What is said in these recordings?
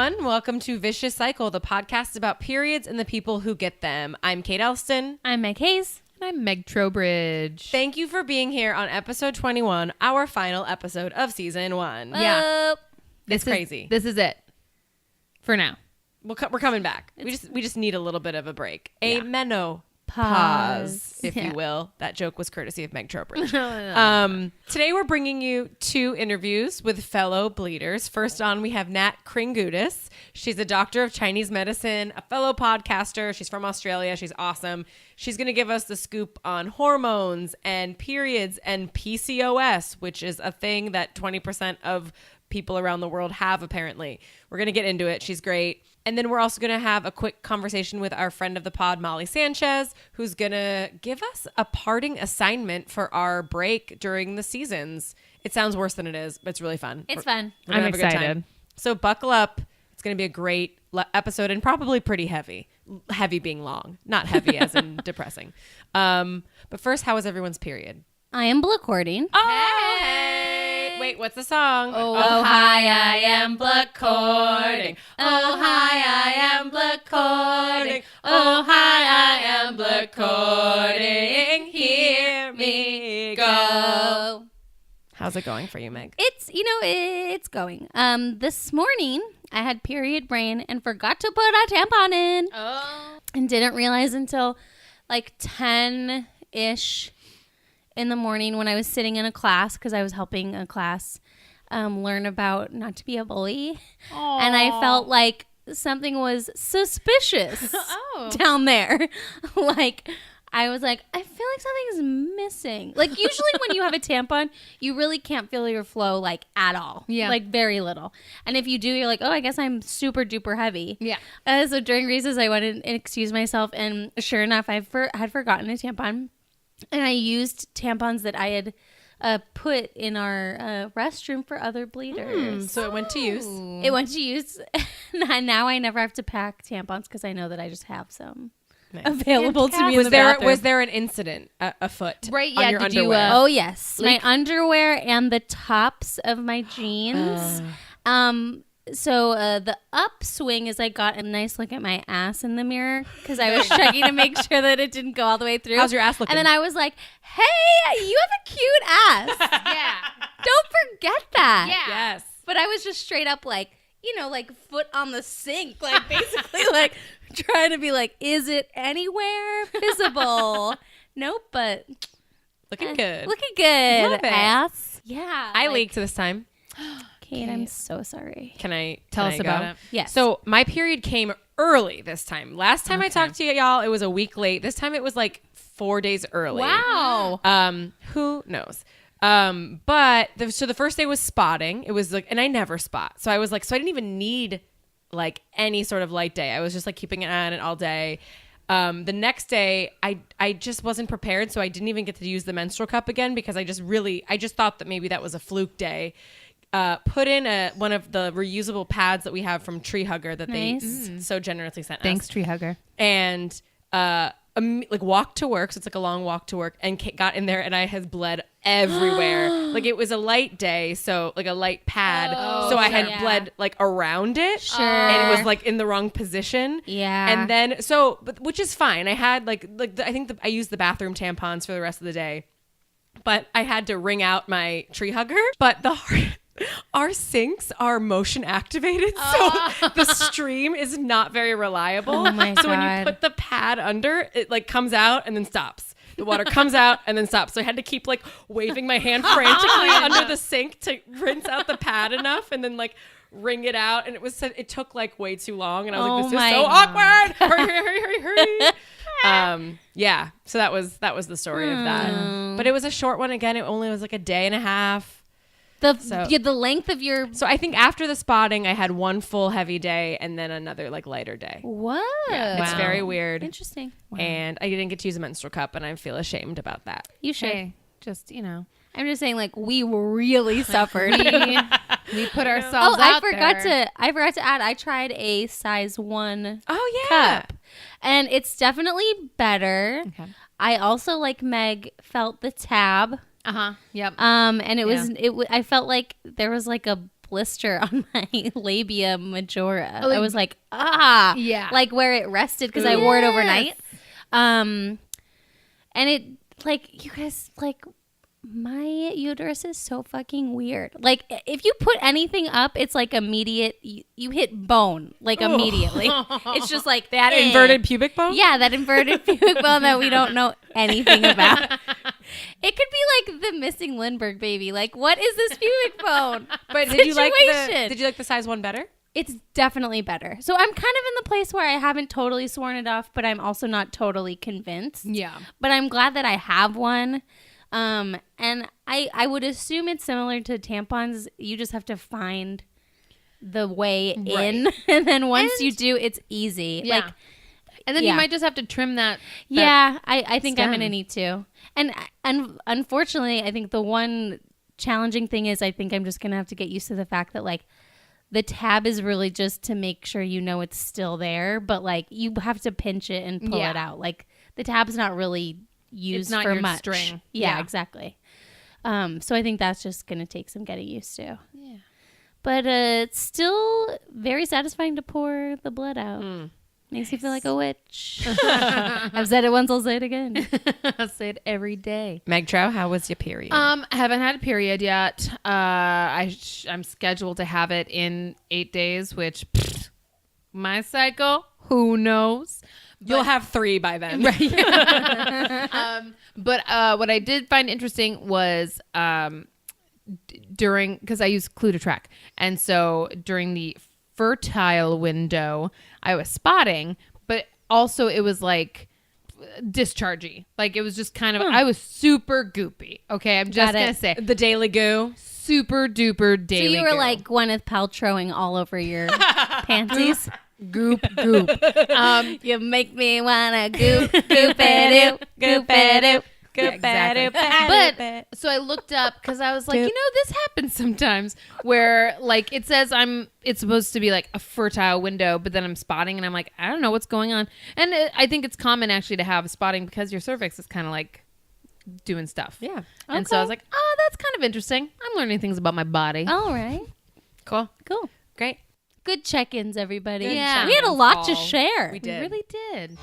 everyone. Welcome to Vicious Cycle, the podcast about periods and the people who get them. I'm Kate Elston. I'm Meg Hayes. And I'm Meg Trowbridge. Thank you for being here on episode 21, our final episode of season 1. Yeah. It's crazy. This is it. For now. We're coming back. We just need a little bit of a break. A meno-PAUSE, if you will. That joke was courtesy of Meg Trowbridge. Today we're bringing you 2 interviews with fellow bleeders. First on, we have Nat Kringoudis. She's a doctor of Chinese medicine, a fellow podcaster. She's from Australia. She's awesome. She's going to give us the scoop on hormones and periods and PCOS, which is a thing that 20% of people around the world have, apparently. We're going to get into it. She's great. And then we're also going to have a quick conversation with our friend of the pod, Molly Sanchez, who's going to give us a parting assignment for our break during the seasons. It sounds worse than it is, but it's really fun. It's fun. I'm excited. So buckle up. It's going to be a great episode and probably pretty heavy. Heavy being long, not heavy as in depressing. But first, how was everyone's period? I am blood-cording. Oh, hey. Wait, what's the song? Oh, hi, I am blood-cording. Oh, hi, I am blood-cording. Oh, hi, I am blood-cording. Hear me go. How's it going for you, Meg? It's going. This morning I had period brain and forgot to put a tampon in. Oh. And didn't realize until like 10-ish in the morning when I was sitting in a class, because I was helping a class learn about not to be a bully. Aww. And I felt like something was suspicious down there. Like, I was like, I feel like something is missing. Like, usually when you have a tampon, you really can't feel your flow, like, at all. Yeah. Like, very little. And if you do, you're like, oh, I guess I'm super duper heavy. Yeah. So during recess, I went and excused myself. And sure enough, I had forgotten a tampon. And I used tampons that I had put in our restroom for other bleeders. So it went to use. It went to use. And now I never have to pack tampons because I know that I just have some available to me in the bathroom. Was there an incident afoot? Right, on yeah, your did you, underwear? Oh, yes. My underwear and the tops of my jeans. So the upswing is I got a nice look at my ass in the mirror because I was checking to make sure that it didn't go all the way through. How's your ass looking? And then I was like, hey, you have a cute ass. Yeah. Don't forget that. Yeah. Yes. But I was just straight up like, like foot on the sink, like basically like trying to be like, is it anywhere visible? Nope, but Looking good. Looking good. Love it. Ass. Yeah. I leaked this time. Kate, I'm so sorry. Can I Tell us go? about it? Yes. So my period came early this time. Last time I talked to y'all, it was a week late. This time it was like 4 days early. Wow. Who knows? But the first day was spotting. It was like, and I never spot. So I was like, so I didn't even need like any sort of light day. I was just like keeping an eye on it all day. The next day I just wasn't prepared. So I didn't even get to use the menstrual cup again because I just thought that maybe that was a fluke day. Put in one of the reusable pads that we have from Tree Hugger that they so generously sent us. Thanks, Tree Hugger. And like walked to work. So it's like a long walk to work, and got in there and I had bled everywhere. Like it was a light day. So like a light pad. So I had bled like around it. Sure. And it was like in the wrong position. Yeah. And then, which is fine. I had I think I used the bathroom tampons for the rest of the day, but I had to wring out my Tree Hugger. But our sinks are motion activated, so the stream is not very reliable. Oh my so when you God. put the pad under, it like comes out and then stops. The water comes out and then stops. So I had to keep like waving my hand frantically under the sink to rinse out the pad enough and then like wring it out. And it took like way too long. And I was like, this is so awkward. Hurry. Yeah. So that was the story of that. But it was a short one again. It only was like a day and a half. The length of your... So I think after the spotting, I had one full heavy day and then another like lighter day. What? Yeah, it's very weird. Interesting. Wow. And I didn't get to use a menstrual cup, and I feel ashamed about that. You should. Hey, just, I'm just saying, like, we really suffered. we put ourselves out there. I forgot to add, I tried a size 1 yeah. cup. And it's definitely better. Okay. I also, like Meg, felt the tab. Yep. And it was I felt like there was like a blister on my labia majora. Oh, like- I was like, Yeah. like where it rested because I wore it overnight. And it, like, you guys, like, my uterus is so fucking weird. Like, if you put anything up, it's like immediate. You hit bone like immediately. It's just like That inverted pubic bone? Yeah, that inverted pubic bone that we don't know anything about. It could be like the missing Lindbergh baby. Like, what is this pubic bone? But did you like the size 1 better? It's definitely better. So I'm kind of in the place where I haven't totally sworn it off, but I'm also not totally convinced. Yeah. But I'm glad that I have one. And I would assume it's similar to tampons. You just have to find the way in. And then once you do, it's easy. Yeah. Like, And then you might just have to trim that. yeah, I think I'm stem. going to need to. And unfortunately, I think the one challenging thing is I think I'm just going to have to get used to the fact that, like, the tab is really just to make sure you know it's still there. But, like, you have to pinch it and pull it out. Like, the tab's not really used not for your much. string. Yeah, Yeah. exactly. So I think that's just going to take some getting used to. Yeah. But it's still very satisfying to pour the blood out. Makes you feel like a witch. I've said it once, I'll say it again. I say it every day. Meg Trow, how was your period? I haven't had a period yet. I'm scheduled to have it in 8 days, which my cycle, who knows? You'll have 3 by then. But what I did find interesting was during, because I use Clue to track, and so during the fertile window, I was spotting, but also it was like dischargey. Like it was just kind of, I was super goopy. Okay, I'm just gonna say The daily goo. super duper daily. So you were goo. like Gwyneth Paltrowing all over your panties. goop. You make me wanna goop, goop-a-doo, goop-a-doo. Exactly. But so I looked up because I was like, this happens sometimes where like it says it's supposed to be like a fertile window, but then I'm spotting and I'm like, I don't know what's going on. And I think it's common actually to have spotting because your cervix is kind of like doing stuff. Yeah. And so I was like, oh, that's kind of interesting. I'm learning things about my body. All right. Cool. Cool. Great. Good check-ins, everybody. Good We had a check-ins, lot to all. share. We did. We really did.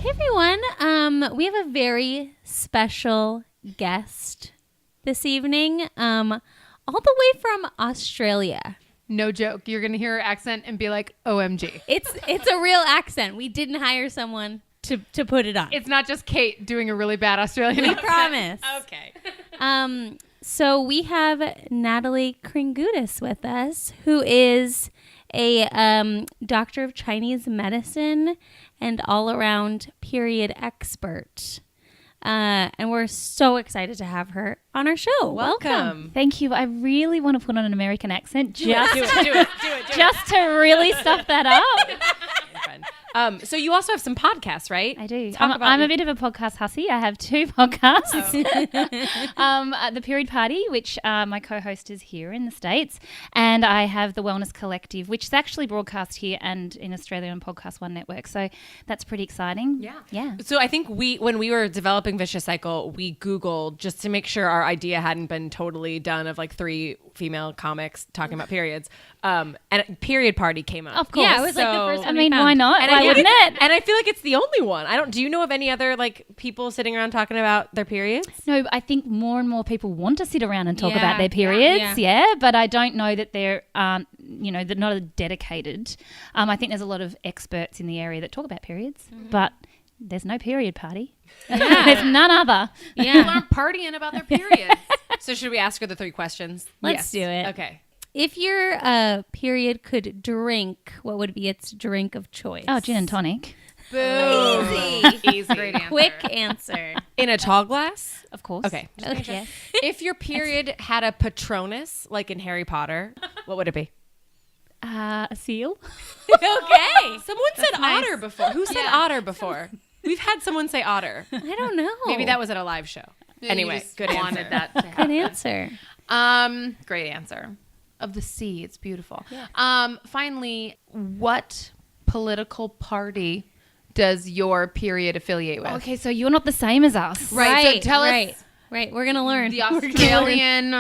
Hey everyone, we have a very special guest this evening, all the way from Australia. No joke. You're going to hear her accent and be like, OMG. It's a real accent. We didn't hire someone to put it on. It's not just Kate doing a really bad Australian We accent. promise. Okay. So we have Natalie Kringoudis with us, who is a doctor of Chinese medicine and all-around period expert. And we're so excited to have her on our show. Welcome. Thank you. I really want to put on an American accent Do it. just to really stuff that up. So you also have some podcasts, right? I do. Talk about I'm your- a bit of a podcast hussy. I have 2 podcasts. The Period Party, which my co-host is here in the States, and I have the Wellness Collective, which is actually broadcast here and in Australia on Podcast One Network. So that's pretty exciting. Yeah. So I think when we were developing Vicious Cycle, we Googled just to make sure our idea hadn't been totally done of like 3 female comics talking about periods. And Period Party came up. Of course. Yeah, it was like the first I one mean, we found. why not? And Why I think wouldn't it? And I feel like it's the only one. Do you know of any other like people sitting around talking about their periods? No, I think more and more people want to sit around and talk Yeah, about their yeah, periods. yeah. Yeah, but I don't know that they're, they're not dedicated. I think there's a lot of experts in the area that talk about periods, but there's no period party. There's none other. People aren't partying about their periods. So should we ask her the 3 questions? Let's do it. Okay. If your period could drink, what would be its drink of choice? Oh, gin and tonic, Easy. Great answer. Quick answer. In a tall glass? of course. Okay. Okay. If your period had a Patronus, like in Harry Potter, what would it be? A seal. Okay. Someone said otter before. Who said otter before? We've had someone say otter. I don't know. Maybe that was at a live show. Anyway, good answer. Wanted that to Good happen. answer. Great answer. Of the sea, it's beautiful. Finally, what political party does your period affiliate with? Okay, so you're not the same as us. Right. So tell us. Right, we're gonna learn. The Australian.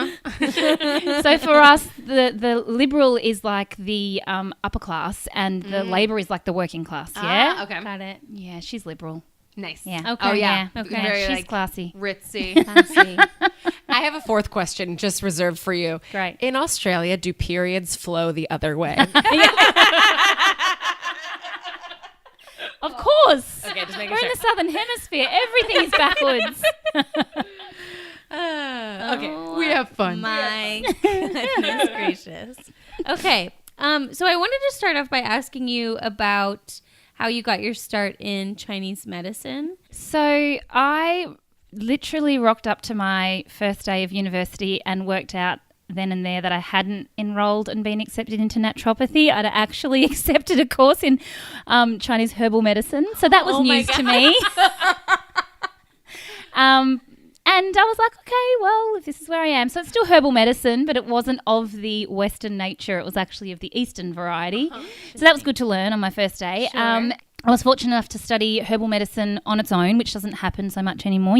So for us, the liberal is like the upper class, and the Labor is like the working class. Yeah. Okay. Got it. Yeah, she's liberal. Nice. Yeah. Okay. Oh yeah. Okay. Very She's like classy. ritzy. Fancy. I have a fourth question just reserved for you. Great. In Australia, do periods flow the other way? Of course. Okay, just making We're sure. in the southern hemisphere. Everything is backwards. Okay. We have fun. My goodness gracious. Okay. So I wanted to start off by asking you about how you got your start in Chinese medicine. So I literally rocked up to my first day of university and worked out then and there that I hadn't enrolled and been accepted into naturopathy. I'd actually accepted a course in Chinese herbal medicine. So that was news to me. And I was like, okay, well, if this is where I am. So it's still herbal medicine, but it wasn't of the Western nature. It was actually of the Eastern variety. So that was good to learn on my first day. Sure. I was fortunate enough to study herbal medicine on its own, which doesn't happen so much anymore.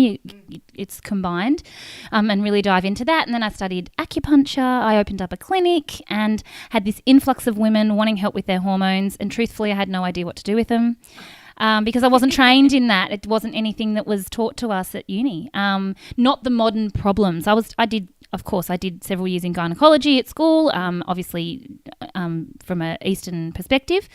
It's combined, and really dive into that. And then I studied acupuncture. I opened up a clinic and had this influx of women wanting help with their hormones. And truthfully, I had no idea what to do with them. Because I wasn't trained in that. It wasn't anything that was taught to us at uni. Not the modern problems. I did several years in gynecology at school, obviously from an Eastern perspective.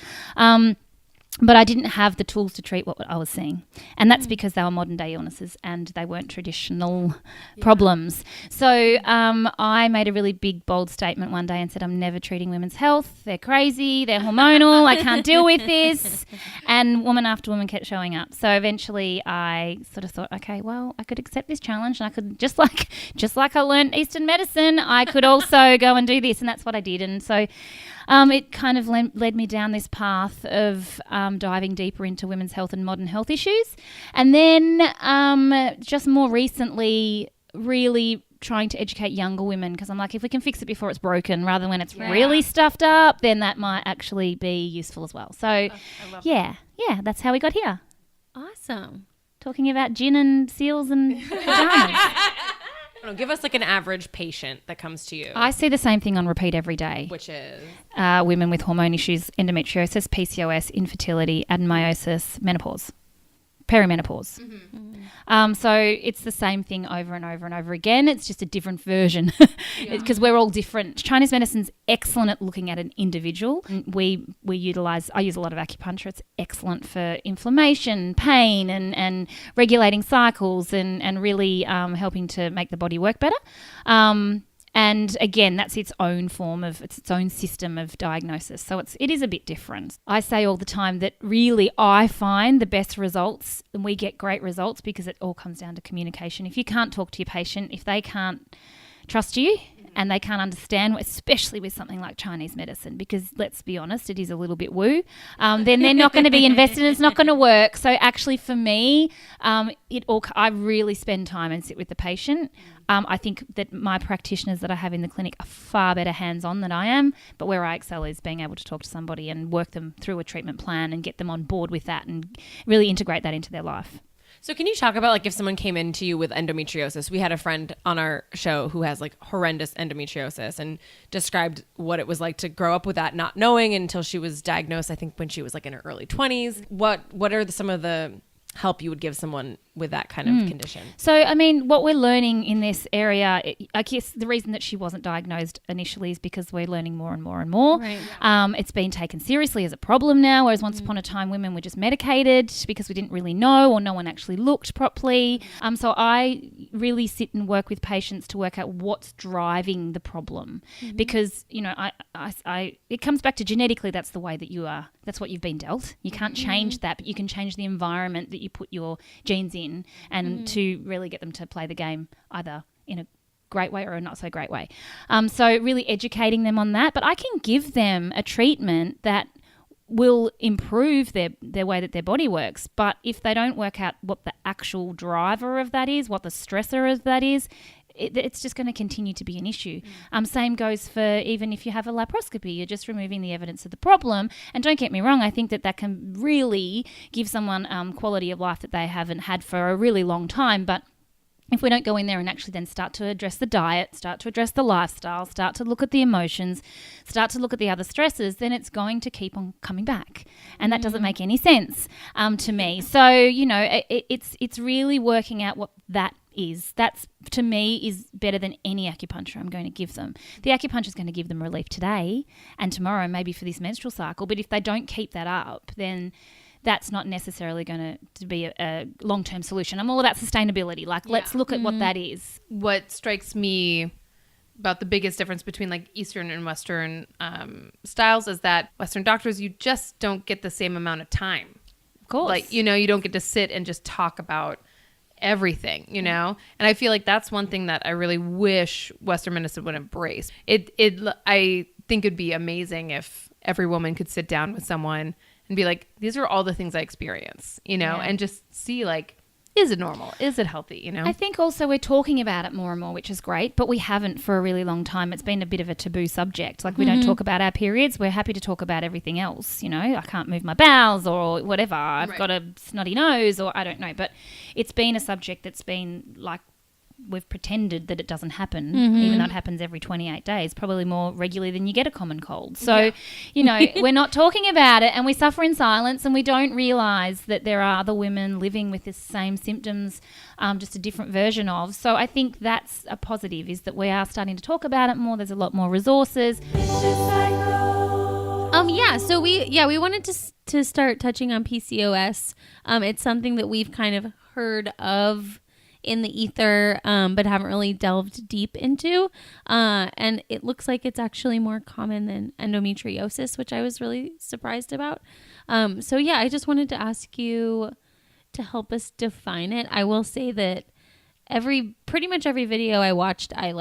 But I didn't have the tools to treat what I was seeing. And that's because they were modern day illnesses and they weren't traditional problems. So I made a really big, bold statement one day and said, I'm never treating women's health. They're crazy. They're hormonal. I can't deal with this. And woman after woman kept showing up. So eventually I sort of thought, okay, well, I could accept this challenge and I could, just like I learned Eastern medicine, I could also go and do this. And that's what I did. And so it kind of led me down this path of diving deeper into women's health and modern health issues. And then just more recently, really trying to educate younger women, because I'm like, if we can fix it before it's broken rather than when it's really stuffed up, then that might actually be useful as well. So, that's how we got here. Awesome. Talking about gin and seals and pajamas. Give us like an average patient that comes to you. I see the same thing on repeat every day. Which is? Women with hormone issues, endometriosis, PCOS, infertility, adenomyosis, menopause, perimenopause. So it's the same thing over and over and over again. It's just a different version because we're all different. Chinese medicine's excellent at looking at an individual. I use a lot of acupuncture. It's excellent for inflammation, pain, and regulating cycles and really helping to make the body work better. And again, that's its own system of diagnosis. So it is a bit different. I say all the time that really I find the best results, and we get great results because it all comes down to communication. If you can't talk to your patient, if they can't trust you and they can't understand, especially with something like Chinese medicine, because let's be honest, it is a little bit woo, then they're not going to be invested and it's not going to work. So actually for me, I really spend time and sit with the patient. I think that my practitioners that I have in the clinic are far better hands-on than I am, but where I excel is being able to talk to somebody and work them through a treatment plan and get them on board with that and really integrate that into their life. So can you talk about like if someone came into you with endometriosis? We had a friend on our show who has like horrendous endometriosis and described what it was like to grow up with that, not knowing until she was diagnosed, I think when she was like in her early 20s. What are some of the help you would give someone with that kind of condition? So, I mean, what we're learning in this area, I guess the reason that she wasn't diagnosed initially is because we're learning more and more and more. Right. It's been taken seriously as a problem now, whereas once upon a time women were just medicated because we didn't really know or no one actually looked properly. So I really sit and work with patients to work out what's driving the problem because, you know, it comes back to genetically that's the way that you are. That's what you've been dealt. You can't change that, but you can change the environment that you put your genes in and to really get them to play the game either in a great way or a not so great way. So really educating them on that. But I can give them a treatment that will improve their way that their body works. But if they don't work out what the actual driver of that is, what the stressor of that is, it's just going to continue to be an issue. Same goes for even if you have a laparoscopy, you're just removing the evidence of the problem. And don't get me wrong, I think that can really give someone quality of life that they haven't had for a really long time. But if we don't go in there and actually then start to address the diet, start to address the lifestyle, start to look at the emotions, start to look at the other stresses, then it's going to keep on coming back. And that doesn't make any sense to me. So, you know, it's really working out what that is. That's, to me, is better than any acupuncture I'm going to give them. The acupuncture is going to give them relief today and tomorrow, maybe for this menstrual cycle. But if they don't keep that up, then that's not necessarily going to be a long-term solution. I'm all about sustainability. Like, let's look at what that is. What strikes me about the biggest difference between like Eastern and Western styles is that Western doctors, you just don't get the same amount of time. Of course. Like, you know, you don't get to sit and just talk about everything, you know? And I feel like that's one thing that I really wish Western medicine would embrace. I think it'd be amazing if every woman could sit down with someone and be like, these are all the things I experience, you know, and just see like, is it normal? Is it healthy? You know, I think also we're talking about it more and more, which is great, but we haven't for a really long time. It's been a bit of a taboo subject. Like, we don't talk about our periods. We're happy to talk about everything else. You know, I can't move my bowels or whatever. I've got a snotty nose or I don't know. But it's been a subject that's been like, we've pretended that it doesn't happen, even though it happens every 28 days, probably more regularly than you get a common cold. So, you know, we're not talking about it and we suffer in silence, and we don't realise that there are other women living with the same symptoms, just a different version of. So I think that's a positive, is that we are starting to talk about it more. There's a lot more resources. So we wanted to start touching on PCOS. It's something that we've kind of heard of in the ether, but haven't really delved deep into. And it looks like it's actually more common than endometriosis, which I was really surprised about. I just wanted to ask you to help us define it. I will say that pretty much every video I watched, I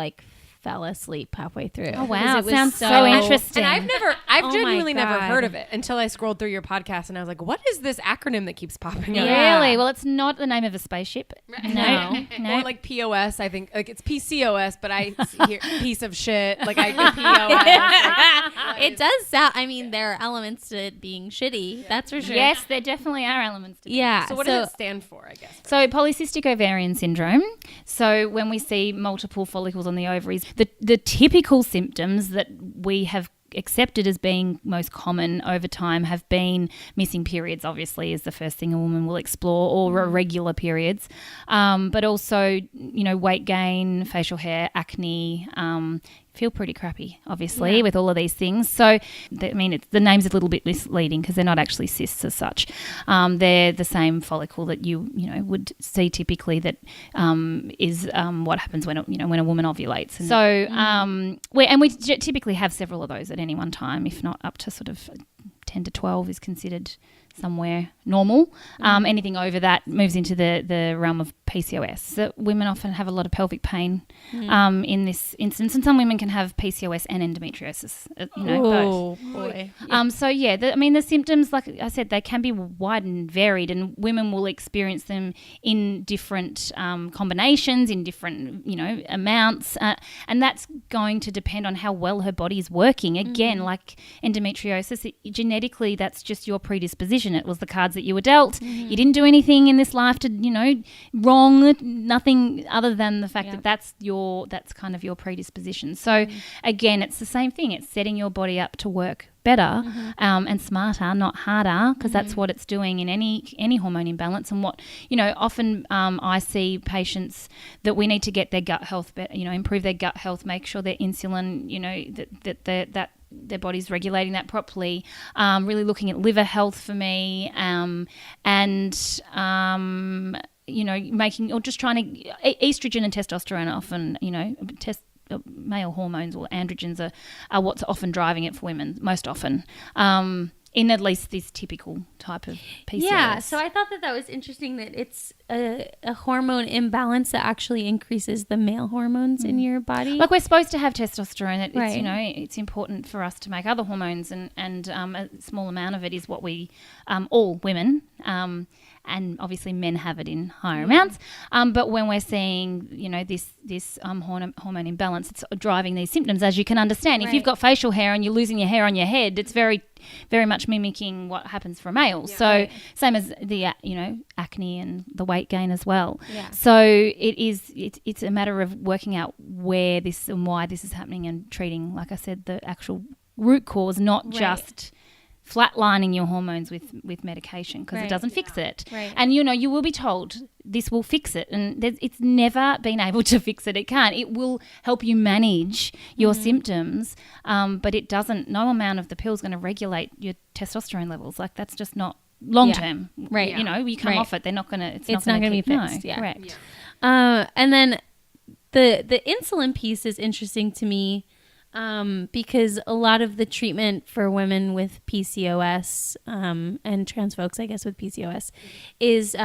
fell asleep halfway through. Oh wow, sounds so interesting. And I've genuinely never heard of it until I scrolled through your podcast and I was like, what is this acronym that keeps popping up? Really? Well, it's not the name of a spaceship. No. Or like POS, I think, like it's PCOS, but I hear piece of shit. Like I POS. It does sound, I mean, there are elements to it being shitty. That's for sure. Yes, there definitely are elements to it. Yeah. So what does it stand for, I guess? So polycystic ovarian syndrome. So when we see multiple follicles on the ovaries, the typical symptoms that we have accepted as being most common over time have been missing periods, obviously, is the first thing a woman will explore, or irregular periods, but also, you know, weight gain, facial hair, acne, feel pretty crappy, obviously, with all of these things. So, the name's a little bit misleading because they're not actually cysts as such. They're the same follicle that you would see typically that is what happens when a woman ovulates. And so, we typically have several of those at any one time, if not up to sort of 10 to 12 is considered somewhere normal. Anything over that moves into the realm of PCOS. So women often have a lot of pelvic pain in this instance, and some women can have PCOS and endometriosis, both. Boy. The symptoms, like I said, they can be wide and varied, and women will experience them in different combinations, in different, amounts, and that's going to depend on how well her body is working. Again, like endometriosis, genetically, that's just your predisposition. It was the cards that you were dealt. You didn't do anything in this life to, wrong, nothing other than the fact that that's kind of your predisposition. So again, it's the same thing. It's setting your body up to work better and smarter, not harder, because that's what it's doing in any hormone imbalance. And what, often I see patients that we need to get their gut health better, improve their gut health, make sure their insulin, that their body's regulating that properly, really looking at liver health for me, making, or just trying to, estrogen and testosterone often, male hormones or androgens are what's often driving it for women, most often, in at least this typical type of PCOS. Yeah, so I thought that was interesting that it's a hormone imbalance that actually increases the male hormones in your body. Like, we're supposed to have testosterone. It's, it's important for us to make other hormones, and a small amount of it is what we, all women, and obviously men have it in higher amounts. But when we're seeing, this hormone imbalance, it's driving these symptoms, as you can understand. If you've got facial hair and you're losing your hair on your head, it's very, very much mimicking what happens for a male. Same as the, acne and the weight weight gain as well. Yeah. So it's a matter of working out where this and why this is happening and treating, like I said, the actual root cause, not just flatlining your hormones with medication, because it doesn't fix it. Right. And, you will be told this will fix it, and it's never been able to fix it. It can't. It will help you manage your symptoms, but it doesn't. No amount of the pill is going to regulate your testosterone levels. Like, that's just not long term. Right. You come off it, they're not going to. It's not going to be fixed. No, yeah. Correct. And then the insulin piece is interesting to me. Because a lot of the treatment for women with PCOS and trans folks, I guess, with PCOS is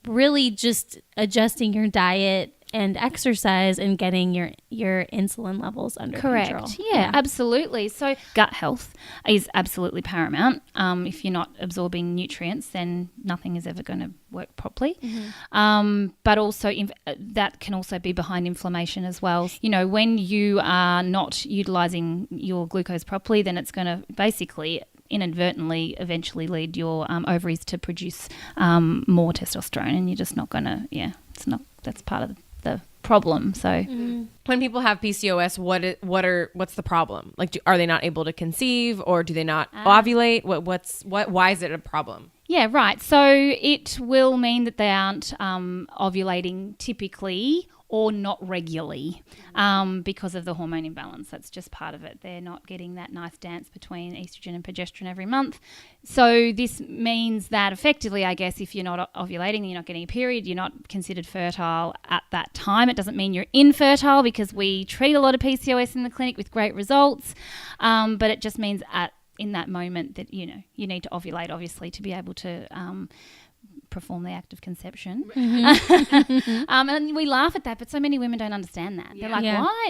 really just adjusting your diet and exercise and getting your insulin levels under control. Yeah, absolutely. So gut health is absolutely paramount. If you're not absorbing nutrients, then nothing is ever going to work properly. But also that can also be behind inflammation as well. When you are not utilizing your glucose properly, then it's going to basically inadvertently eventually lead your ovaries to produce more testosterone, and you're just not going to, that's part of the problem. So when people have PCOS, what's the problem? Like, are they not able to conceive, or do they not ovulate? Why is it a problem? Yeah, right. So it will mean that they aren't ovulating typically or not regularly because of the hormone imbalance. That's just part of it. They're not getting that nice dance between estrogen and progesterone every month. So this means that effectively, I guess, if you're not ovulating, you're not getting a period, you're not considered fertile at that time. It doesn't mean you're infertile, because we treat a lot of PCOS in the clinic with great results, but it just means in that moment that, you need to ovulate, obviously, to be able to perform the act of conception. And we laugh at that, but so many women don't understand that. They're like,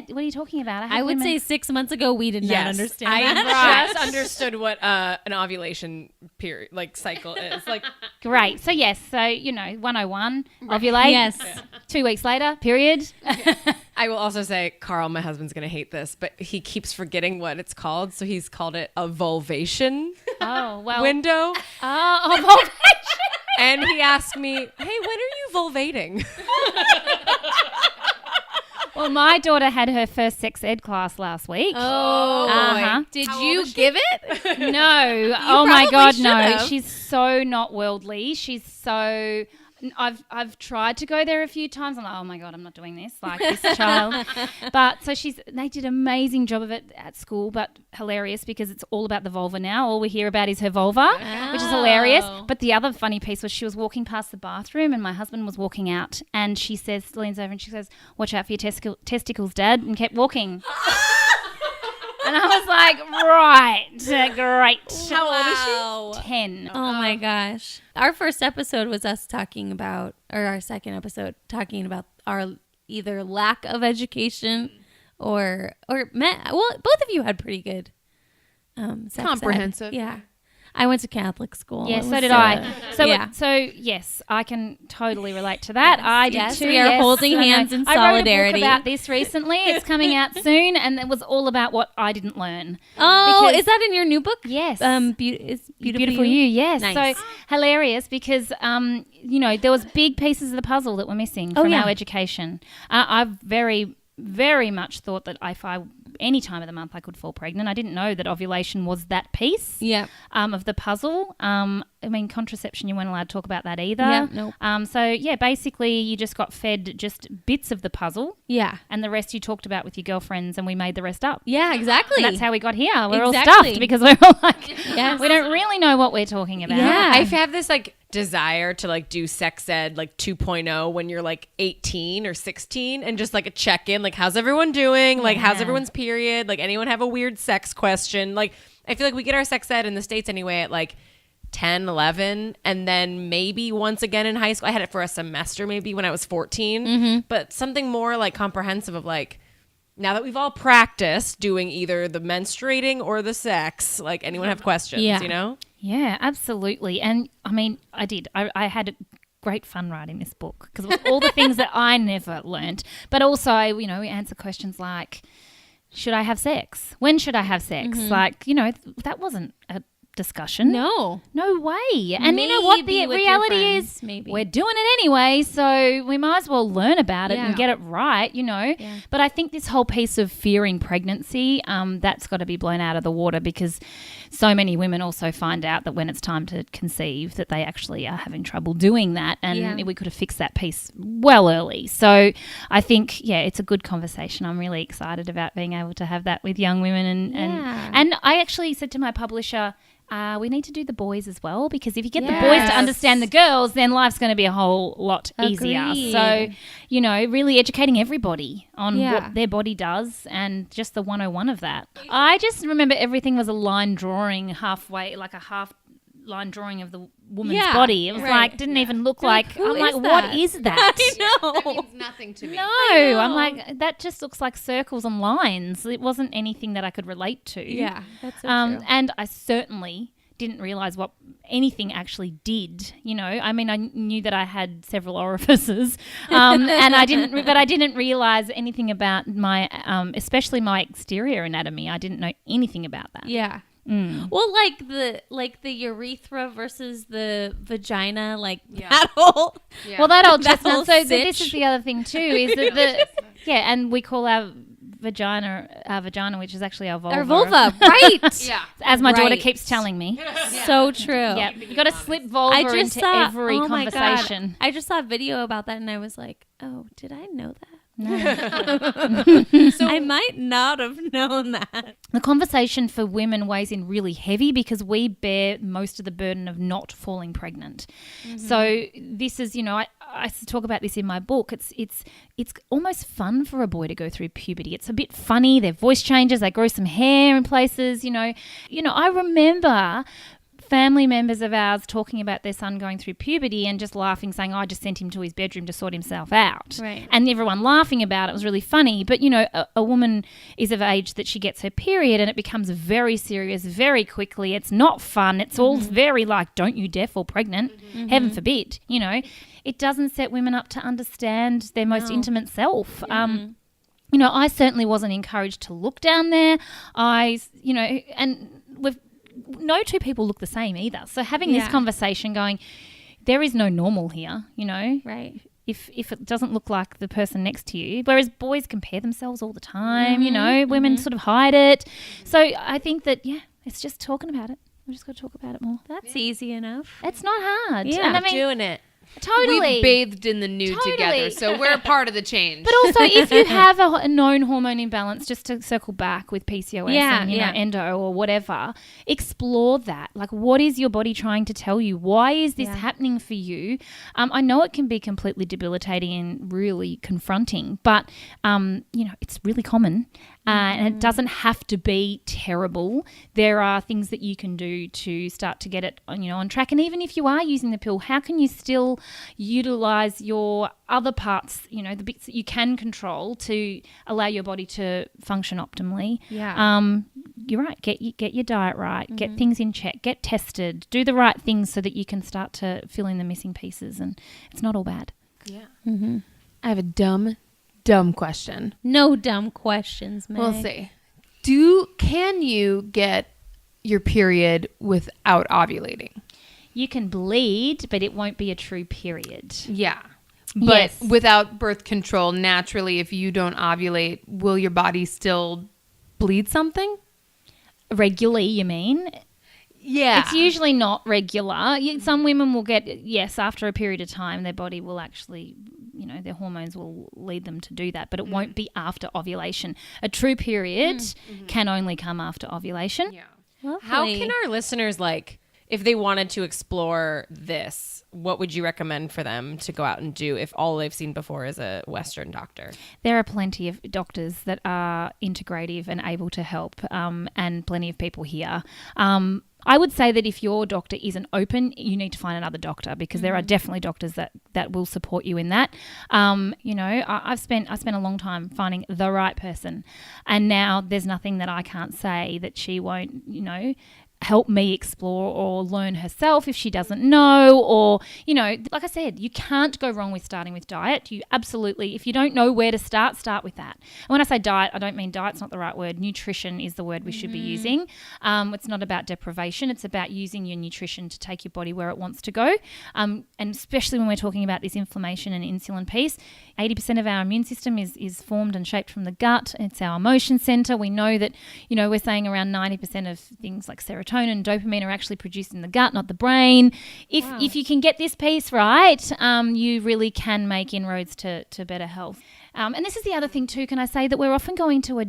what are you talking about? I would say 6 months ago we did not understand that. I just understood what an ovulation period, like, cycle is. Like, great. So 101, ovulate. Yes. 2 weeks later, period. I will also say, Carl, my husband's going to hate this, but he keeps forgetting what it's called, so he's called it a vulvation window. Oh, vulvation. And he asked me, hey, when are you vulvating? Well, my daughter had her first sex ed class last week. Oh, did you give it? No. Oh my God, no. She's so not worldly. She's so... I've tried to go there a few times. I'm like, oh my God, I'm not doing this, like this child. But so they did an amazing job of it at school, but hilarious because it's all about the vulva now. All we hear about is her vulva, which is hilarious. But the other funny piece was she was walking past the bathroom and my husband was walking out, and she leans over and she says, watch out for your testicles, Dad, and kept walking. And I was like, right, great. How old is she? 10. Oh my gosh. Our first episode was us talking about, or our second episode talking about our either lack of education or both of you had pretty good sex comprehensive. ed. Yeah. I went to Catholic school. Yeah, so did I. So yes, I can totally relate to that. Yes, I did too. We are holding hands in solidarity. I wrote a book about this recently. It's coming out soon, and it was all about what I didn't learn. Oh, is that in your new book? Yes. It's Beautiful You. Yes. Nice. So hilarious because there was big pieces of the puzzle that were missing from our education. I've very, very much thought that if any time of the month I could fall pregnant. I didn't know that ovulation was that piece of the puzzle. Contraception, you weren't allowed to talk about that either. Yeah, nope. So, basically you just got fed just bits of the puzzle. Yeah. And the rest you talked about with your girlfriends and we made the rest up. Yeah, exactly. And that's how we got here. We're all stuffed because we're all like, we don't really know what we're talking about. Yeah. I have this desire to do sex ed 2.0 when you're 18 or 16 and just a check-in, how's everyone doing? How's everyone's period? Anyone have a weird sex question? I feel we get our sex ed in the States anyway at 10, 11, and then maybe once again in high school. I had it for a semester maybe when I was 14, but something more comprehensive of now that we've all practiced doing either the menstruating or the sex, anyone have questions, you know? Yeah, absolutely. And I did. I had great fun writing this book because it was all the things that I never learned. But also, we answer questions like, should I have sex? When should I have sex? That wasn't a discussion. No way. And you know what the reality is? Maybe we're doing it anyway, so we might as well learn about it and get it right, you know. Yeah. But I think this whole piece of fearing pregnancy, that's got to be blown out of the water, because so many women also find out that when it's time to conceive that they actually are having trouble doing that, and we could have fixed that piece well early. So I think, it's a good conversation. I'm really excited about being able to have that with young women. And I actually said to my publisher, we need to do the boys as well, because if you get the boys to understand the girls, then life's going to be a whole lot easier. So, you know, really educating everybody on what their body does and just the 101 of that. I just remember everything was a line drawing halfway, like a half line drawing of the woman's body. It was like, didn't even look like, I'm like, what is that? I know. That means nothing to me. No, I'm like, that just looks like circles and lines. It wasn't anything that I could relate to. Yeah, that's so true. And I certainly didn't realize what anything actually did. You know, I mean, I knew that I had several orifices, and I didn't realize anything about my, especially my exterior anatomy. I didn't know anything about that. Yeah. Well, like the urethra versus the vagina, that whole. Yeah. Well, that old That chestnut. whole So sitch. this is the other thing too, is that and we call our vagina, which is actually our vulva. Our vulva, right? Yeah. As my daughter Right. keeps telling me. So true. Yeah, you got to slip vulva into every conversation. I just saw a video about that and I was like, oh, did I know that? So I might not have known that. The conversation for women weighs in really heavy because we bear most of the burden of not falling pregnant. So this is, you know, I talk about this in my book. It's almost fun for a boy to go through puberty. It's a bit funny. Their voice changes. They grow some hair in places. You know. I remember family members of ours talking about their son going through puberty and just laughing, saying, I just sent him to his bedroom to sort himself out. Right. And everyone laughing about it was really funny. But, you know, a woman is of age that she gets her period and it becomes very serious very quickly. It's not fun. It's all very like, don't you dare fall pregnant. Heaven forbid. You know, it doesn't set women up to understand their most intimate self. You know, I certainly wasn't encouraged to look down there. No two people look the same either. So having this conversation going, there is no normal here, you know. Right. If it doesn't look like the person next to you, whereas boys compare themselves all the time, you know, women sort of hide it. So I think that, it's just talking about it. We just got to talk about it more. That's easy enough. It's not hard. Yeah. And I mean, doing it. totally. We've bathed in the nude together, so we're part of the change. But also, if you have a known hormone imbalance, just to circle back with PCOS and know, endo or whatever, explore that. Like, what is your body trying to tell you? Why is this happening for you? I know it can be completely debilitating and really confronting, but you know, it's really common. And it doesn't have to be terrible. There are things that you can do to start to get it, on track. And even if you are using the pill, how can you still utilize your other parts, the bits that you can control to allow your body to function optimally? Yeah. You're right. Get your diet right. Get things in check. Get tested. Do the right things so that you can start to fill in the missing pieces. And it's not all bad. Yeah. I have a dumb question. No dumb questions, Meg. We'll see. Can you get your period without ovulating? You can bleed, but it won't be a true period. Yeah. But Yes. without birth control, naturally, if you don't ovulate, will your body still bleed something? Regularly, you mean? Yeah. It's usually not regular. Some women will get, after a period of time, their body will actually, their hormones will lead them to do that, but it won't be after ovulation. A true period can only come after ovulation. Yeah. Lovely. How can our listeners, if they wanted to explore this, what would you recommend for them to go out and do if all they've seen before is a Western doctor? There are plenty of doctors that are integrative and able to help, and plenty of people here. I would say that if your doctor isn't open, you need to find another doctor, because there are definitely doctors that will support you in that. I've spent a long time finding the right person, and now there's nothing that I can't say that she won't, help me explore or learn herself if she doesn't know, or, you know, like I said, you can't go wrong with starting with diet. You absolutely, if you don't know where to start with that. And when I say diet, I don't mean diet's not the right word. Nutrition is the word we should be using. It's not about deprivation. It's about using your nutrition to take your body where it wants to go. And especially when we're talking about this inflammation and insulin piece, 80% of our immune system is formed and shaped from the gut. It's our emotion center. We know that, you know, we're saying around 90% of things like serotonin and dopamine are actually produced in the gut, not the brain. If you can get this piece right, you really can make inroads to better health. And this is the other thing too, can I say that we're often going to a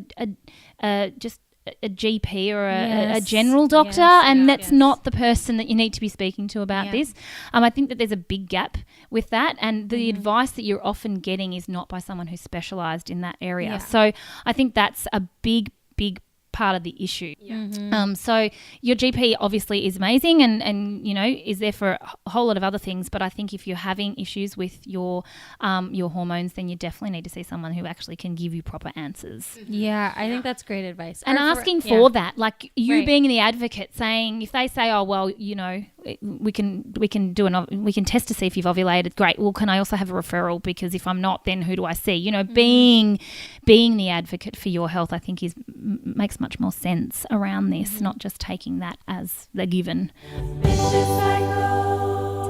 GP or a general doctor, and that's not the person that you need to be speaking to about this. I think that there's a big gap with that, and the advice that you're often getting is not by someone who's specialised in that area. So I think that's a big part of the issue. So your GP obviously is amazing and you know, is there for a whole lot of other things, but I think if you're having issues with your hormones, then you definitely need to see someone who actually can give you proper ansers. I think that's great advice. And asking for that, like you being the advocate, saying, if they say, oh well, you know, we can test to see if you've ovulated, great, well, can I also have a referral, because if I'm not, then who do I see? You know, being the advocate for your health, I think makes much more sense around this, not just taking that as the given.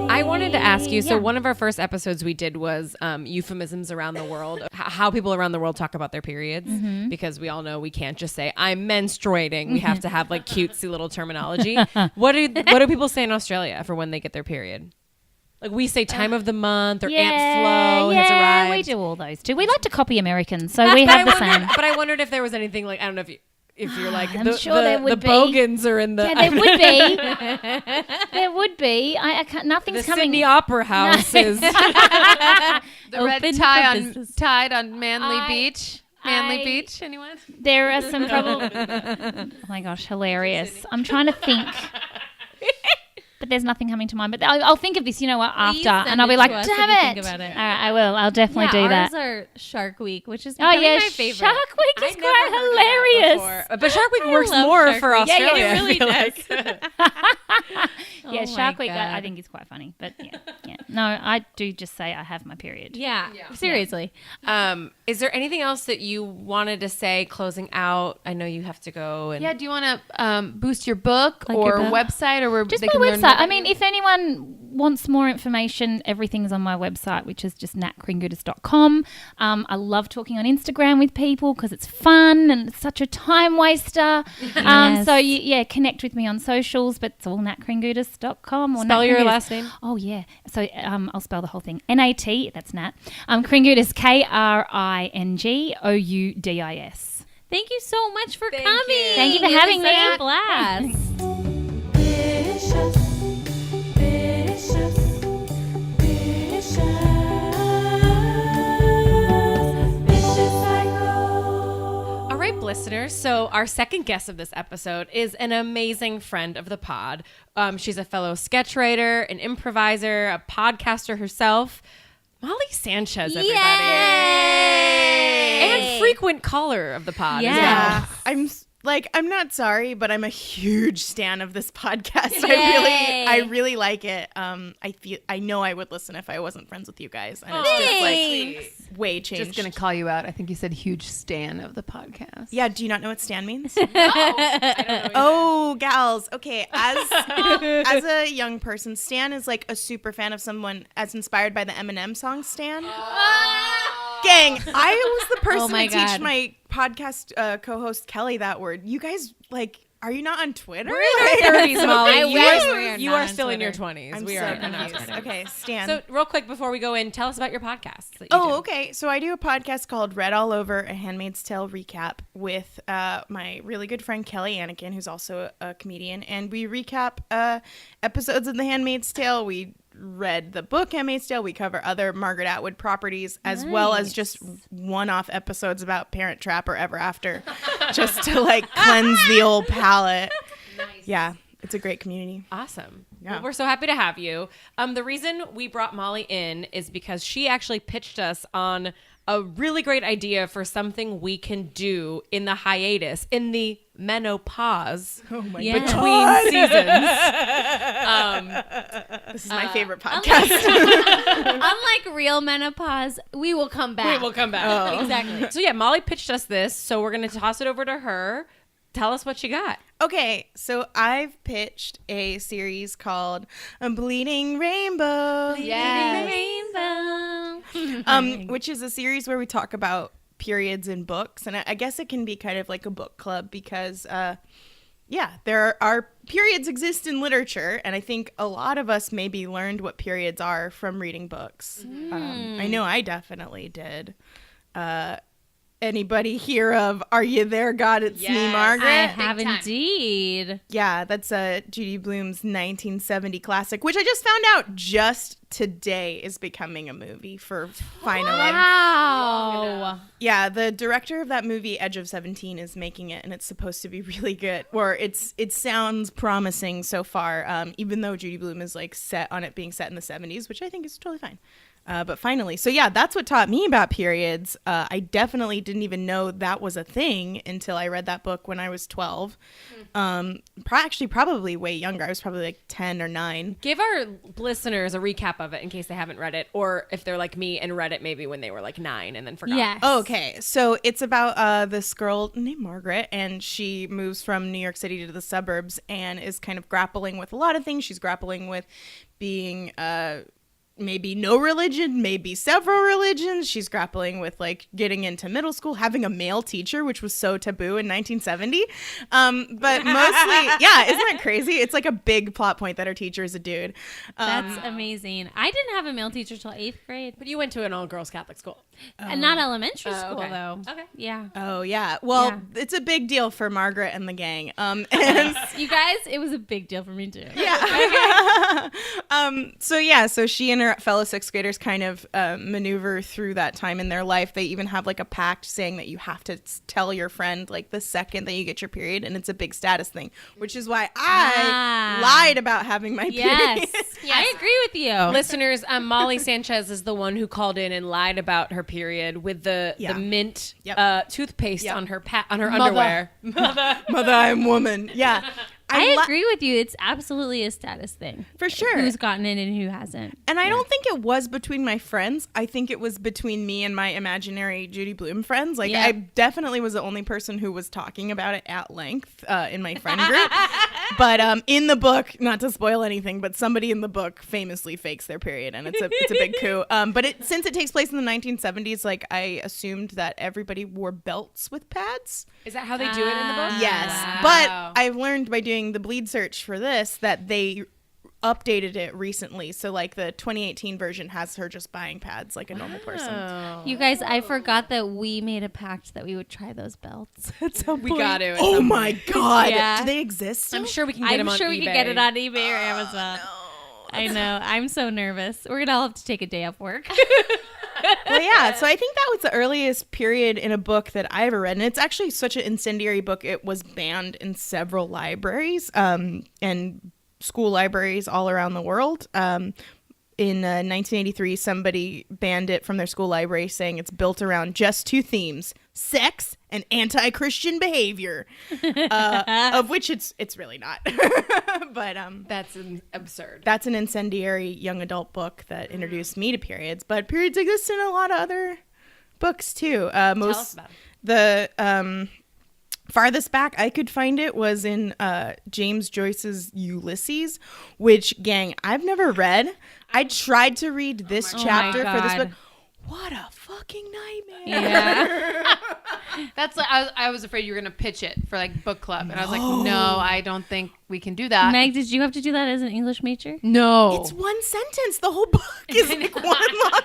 I wanted to ask you, so one of our first episodes we did was euphemisms around the world, how people around the world talk about their periods, because we all know we can't just say, I'm menstruating. We have to have like cutesy little terminology. What do people say in Australia for when they get their period? Like we say time of the month, or Aunt Flo has arrived. We do all those too. We like to copy Americans, so we have the same. But I wondered if there was anything like, I don't know if you're like, I'm sure there would be. Bogans are in the... Yeah, there would be. There would be. I can't, nothing's the coming. Sydney Opera House is... The red tied on Manly Beach. Manly Beach, anyone? There are some probably... Oh my gosh, hilarious. I'm trying to think. But there's nothing coming to mind. But I'll think of this, you know what, after. And I'll be like, damn it. Think about it. All right, I will. I'll definitely do that. Ours are Shark Week, which is my favorite. Shark Week is quite hilarious. But Shark Week works more for Australia. Yeah, it really does. Shark Week I think is quite funny. But yeah. No, I do just say I have my period. Yeah. Seriously. Is there anything else that you wanted to say closing out? I know you have to go. And do you want to boost your book like or your book? Website, or where just they my can learn website? more? I mean, if anyone wants more information, everything's on my website, which is just natkringoudis.com. I love talking on Instagram with people because it's fun and it's such a time waster. So connect with me on socials, but it's all natkringoudis.com. Or spell your last name. Oh yeah. So I'll spell the whole thing. Nat, that's Nat. Kringoudis, Kringoudis. Thank you so much for coming. Thank you for having me. Such a blast. All right, listeners. So our second guest of this episode is an amazing friend of the pod. She's a fellow sketch writer, an improviser, a podcaster herself. Molly Sanchez, everybody. Yay! And frequent caller of the pod as Yeah. well. I'm not sorry, but I'm a huge stan of this podcast. Yay. I really like it. I know I would listen if I wasn't friends with you guys. And it's just like way changed. Just gonna call you out. I think you said huge stan of the podcast. Yeah, do you not know what stan means? I don't know. Oh, gals. Okay, as a young person, stan is like a super fan of someone as inspired by the Eminem song Stan. Gang, I was the person to teach my podcast co-host Kelly that word. You guys, are you not on Twitter? We're in our 30s, Molly. You not are on still in your Twitter. 20s. I'm we so are confused. Okay, Stan. So real quick before we go in, tell us about your podcast. That you do. Okay. So I do a podcast called Read All Over, a Handmaid's Tale recap with my really good friend Kelly Anakin, who's also a comedian. And we recap episodes of The Handmaid's Tale. We read the book Handmaid's Tale. We cover other Margaret Atwood properties, as well as just one-off episodes about Parent Trap or Ever After, just to cleanse the old palate. Nice. Yeah. It's a great community. Awesome. Yeah. Well, we're so happy to have you. The reason we brought Molly in is because she actually pitched us on a really great idea for something we can do in the hiatus, in the menopause between seasons. This is my favorite podcast. Unlike real menopause, we will come back. We will come back. Oh. Exactly. So yeah, Molly pitched us this, so we're going to toss it over to her. Tell us what you got. Okay, so I've pitched a series called A Bleeding Rainbow. Rainbow. Which is a series where we talk about periods in books. And I guess it can be kind of like a book club because, there are periods exist in literature. And I think a lot of us maybe learned what periods are from reading books. I know I definitely did. Anybody hear of Are You There, God? It's Me, Margaret? I have indeed. Yeah, that's Judy Blume's 1970 classic, which I just found out just today is becoming a movie for finally. Wow. Yeah, the director of that movie, Edge of 17, is making it, and it's supposed to be really good. Or it sounds promising so far, even though Judy Blume is like set on it being set in the 70s, which I think is totally fine. But finally, so yeah, that's what taught me about periods. I definitely didn't even know that was a thing until I read that book when I was 12. Actually, probably way younger. I was probably like 10 or 9. Give our listeners a recap of it in case they haven't read it, or if they're like me and read it maybe when they were like 9 and then forgot. Yes. Okay, so it's about this girl named Margaret, and she moves from New York City to the suburbs and is kind of grappling with a lot of things. She's grappling with being maybe no religion, maybe several religions. She's grappling with like getting into middle school, having a male teacher, which was so taboo in 1970. But mostly, yeah, isn't that crazy? It's like a big plot point that her teacher is a dude. That's amazing. I didn't have a male teacher till 8th grade. But you went to an all-girls Catholic school. And not elementary school, okay. though. Okay. Yeah. Oh, yeah. Well, Yeah. it's a big deal for Margaret and the gang. And You guys, it was a big deal for me, too. yeah. So she and her fellow 6th graders kind of maneuver through that time in their life. They even have like a pact saying that you have to tell your friend like the second that you get your period, and it's a big status thing, which is why I lied about having my period. Yes. I agree with you. Listeners, Molly Sanchez is the one who called in and lied about her period with the mint toothpaste on her underwear. Mother, I'm woman. Yeah. I agree with you. It's absolutely a status thing. For sure. Who's gotten it and who hasn't. And I don't think it was between my friends. I think it was between me and my imaginary Judy Blume friends. Like, I definitely was the only person who was talking about it at length in my friend group. But in the book, not to spoil anything, but somebody in the book famously fakes their period, and it's a big coup. But since it takes place in the 1970s, like, I assumed that everybody wore belts with pads. Is that how they do it in the book? Yes. Wow. But I've learned by doing the bleed search for this that they updated it recently. So like the 2018 version has her just buying pads like a normal person. You guys, I forgot that we made a pact that we would try those belts. We got to. Oh my God. Yeah. Do they exist still? I'm sure we can get them on eBay. I'm sure we can get it on eBay or Amazon. I know. I'm so nervous. We're going to all have to take a day off work. Well, yeah. So I think that was the earliest period in a book that I ever read. And it's actually such an incendiary book. It was banned in several libraries and school libraries all around the world. In 1983, somebody banned it from their school library, saying it's built around just 2 themes: sex and anti-Christian behavior, of which it's really not. But That's absurd. that's an incendiary young adult book that introduced me to periods. But periods exist in a lot of other books too. Tell us about it. The farthest back I could find it was in James Joyce's Ulysses, which, gang, I've never read. I tried to read this chapter for this book. What a fucking nightmare. Yeah. That's like I was afraid you were gonna pitch it for like book club, and I was like, no, I don't think we can do that. Meg, did you have to do that as an English major? No, It's one sentence. The whole book is like one long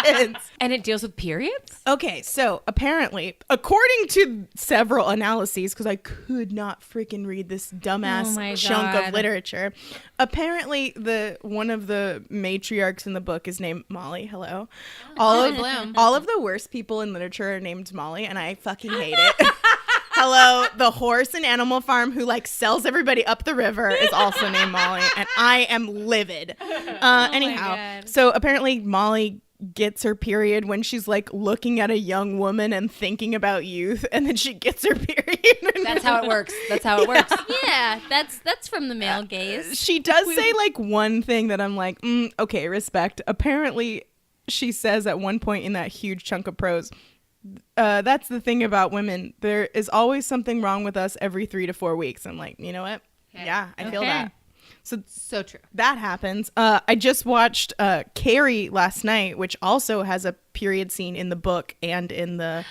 sentence. And it deals with periods? Okay, so apparently, according to several analyses, because I could not freaking read this dumbass chunk of literature, apparently one of the matriarchs in the book is named Molly. Hello. All of the worst people in literature are named Molly, and I fucking hate it. Hello, the horse and Animal Farm who like sells everybody up the river is also named Molly, and I am livid. Anyhow, so apparently Molly gets her period when she's like looking at a young woman and thinking about youth, and then she gets her period. That's how it works. That's how it works. Yeah, that's from the male gaze. She does say like one thing that I'm like, okay, respect. Apparently, she says at one point in that huge chunk of prose, that's the thing about women. There is always something wrong with us every 3 to 4 weeks. I'm like, you know what? Yeah, I feel that. So true. That happens. I just watched Carrie last night, which also has a period scene in the book and in the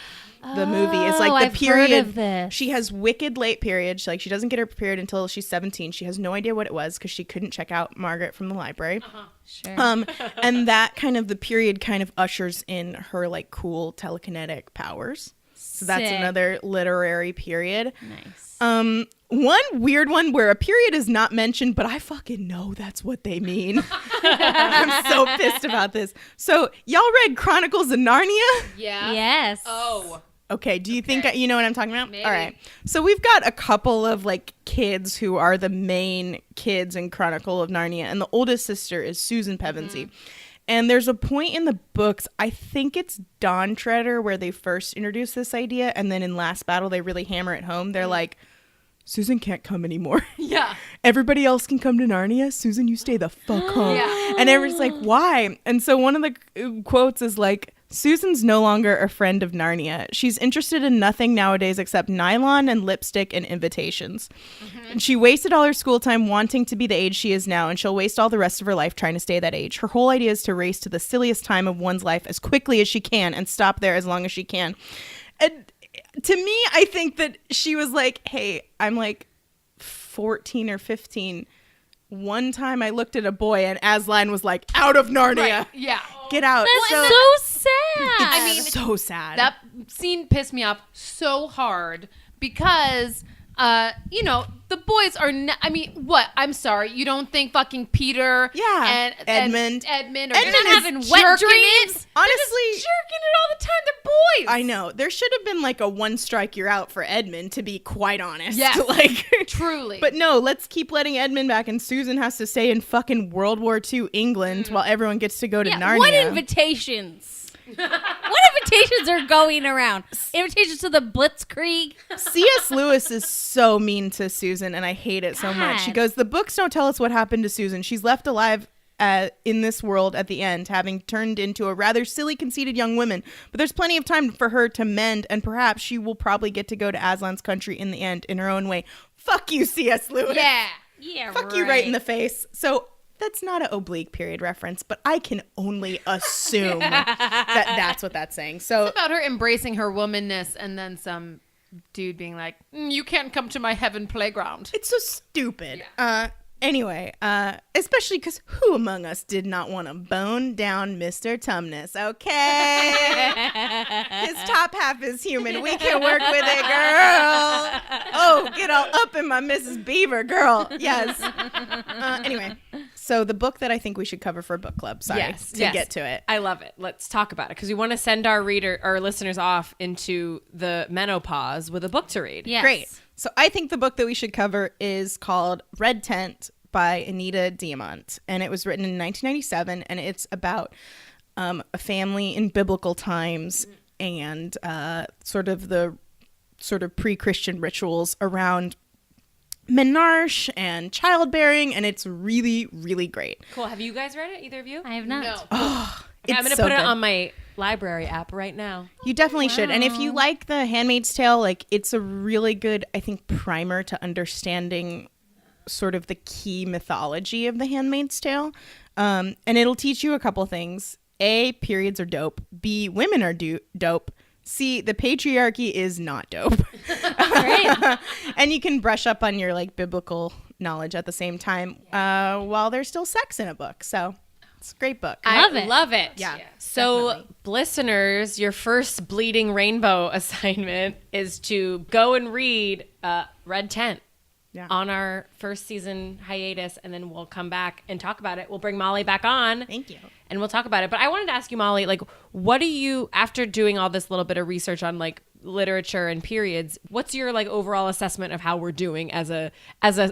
movie. It's like the I've period. heard of this. She has wicked late period. She doesn't get her period until she's 17. She has no idea what it was because she couldn't check out Margaret from the library. Sure. And that kind of the period kind of ushers in her like cool telekinetic powers. So that's Sick. another literary period. Nice. One weird one where a period is not mentioned, but I fucking know that's what they mean. I'm so pissed about this. So y'all read Chronicles of Narnia? Yeah. Yes. Oh. Okay, do you think you know what I'm talking about? Maybe. All right. So we've got a couple of like kids who are the main kids in Chronicle of Narnia, and the oldest sister is Susan Pevensey. And there's a point in the books, I think it's Dawn Treader, where they first introduce this idea, and then in Last Battle they really hammer it home. They're like, Susan can't come anymore. Yeah. Everybody else can come to Narnia. Susan, you stay the fuck home. Yeah. And everyone's like, why? And so one of the quotes is like, Susan's no longer a friend of Narnia. She's interested in nothing nowadays except nylon and lipstick and invitations. And she wasted all her school time wanting to be the age she is now, and she'll waste all the rest of her life trying to stay that age. Her whole idea is to race to the silliest time of one's life as quickly as she can and stop there as long as she can. And to me, I think that she was like, hey, I'm like 14 or 15. One time I looked at a boy and Aslan was like, out of Narnia. Right. Yeah. Get out. That's so sad. I mean, so sad. That scene pissed me off so hard because, the boys are. I mean, what? I'm sorry. You don't think fucking Peter? Yeah. And Edmund. Edmund are Edmund just is having wet jerking dreams. it. They're Honestly, just jerking it all the time. They're boys. I know. There should have been like a one strike you're out for Edmund, to be quite honest. Yes. Like, Truly. But no, let's keep letting Edmund back, and Susan has to stay in fucking World War II England while everyone gets to go to Narnia. What invitations? What invitations are going around? Invitations to the Blitzkrieg? C.S. Lewis is so mean to Susan, and I hate it so much. She God. goes, the books don't tell us what happened to Susan. She's left alive in this world at the end, having turned into a rather silly, conceited young woman. But there's plenty of time for her to mend, and perhaps she will probably get to go to Aslan's country in the end in her own way. Fuck you, C.S. Lewis. Yeah. Yeah, Fuck you right in the face. So that's not an oblique period reference, but I can only assume that that's what that's saying. So About her embracing her womanness and then some dude being like, you can't come to my heaven playground. it's so stupid. Anyway, especially because who among us did not want to bone down Mr. Tumnus? Okay. His top half is human. We can work with it, girl. Oh, get all up in my Mrs. Beaver, girl. Yes. Anyway, so the book that I think we should cover for book club. Sorry to get to it. I love it. Let's talk about it because we want to send our listeners off into the menopause with a book to read. Yes. Great. So I think the book that we should cover is called Red Tent by Anita Diamant. And it was written in 1997. And it's about a family in biblical times and sort of pre-Christian rituals around menarche and childbearing. And it's really, really great. Cool. Have you guys read it? Either of you? I have not. No. Okay, I'm It's going to so put it good. on my library app right now. You definitely should. And if you like The Handmaid's Tale, like it's a really good, I think, primer to understanding sort of the key mythology of The Handmaid's Tale. And it'll teach you a couple things. A, periods are dope. B, women are dope. C, the patriarchy is not dope. And you can brush up on your like biblical knowledge at the same time while there's still sex in a book. So it's a great book. Love it. Yeah, So, definitely. listeners, your first Bleeding Rainbow assignment is to go and read Red Tent on our first season hiatus, and then we'll come back and talk about it. We'll bring Molly back on. Thank you. And we'll talk about it. But I wanted to ask you, Molly, like, what do you, after doing all this little bit of research on like literature and periods, what's your like overall assessment of how we're doing as a